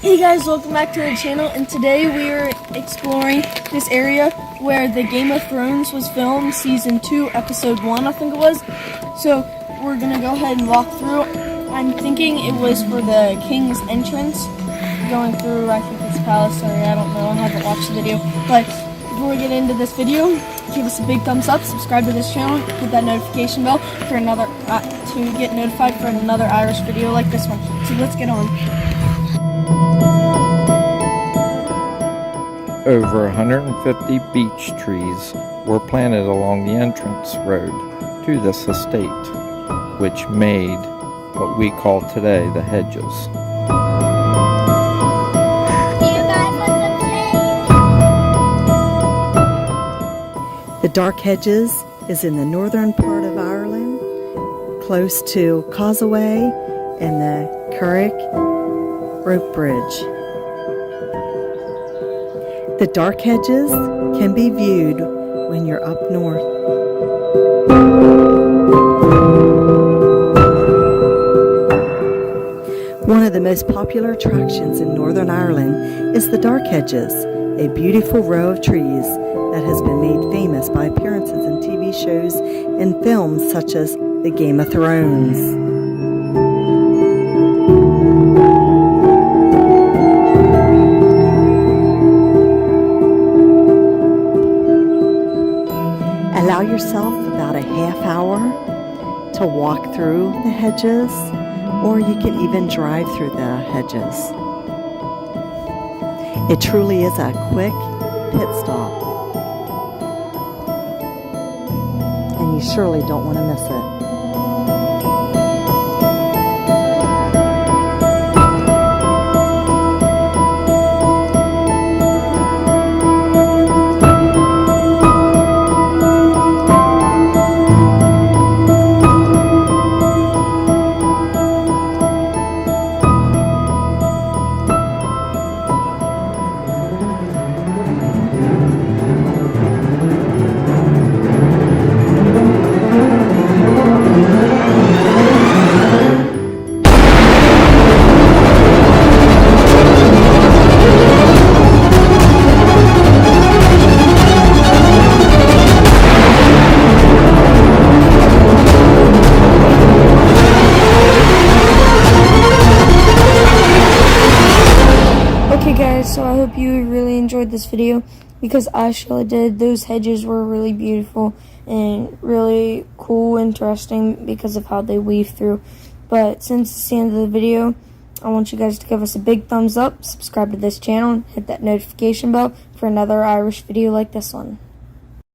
Hey guys, welcome back to the channel, and today we are exploring this area where the Game of Thrones was filmed, season 2, episode 1 I think it was. So we're gonna go ahead and walk through. I'm thinking it was for the king's entrance, going through, I think it's palace. Sorry, I don't know, I haven't watched the video. But before we get into this video, give us a big thumbs up, subscribe to this channel, hit that notification bell for another to get notified for another Irish video like this one. So let's get on. Over 150 beech trees were planted along the entrance road to this estate, which made what we call today the hedges. The Dark Hedges is in the northern part of Ireland, close to Causeway and the Carrick-A-Rede Bridge. The Dark Hedges can be viewed when you're up north. One of the most popular attractions in Northern Ireland is the Dark Hedges, a beautiful row of trees that has been made famous by appearances in TV shows and films such as The Game of Thrones. Allow yourself about a half hour to walk through the hedges, or you can even drive through the hedges. It truly is a quick pit stop, and you surely don't want to miss it. Okay guys, so I hope you really enjoyed this video, because I surely did. Those hedges were really beautiful and really cool, interesting because of how they weave through. But since it's the end of the video, I want you guys to give us a big thumbs up, subscribe to this channel, and hit that notification bell for another Irish video like this one.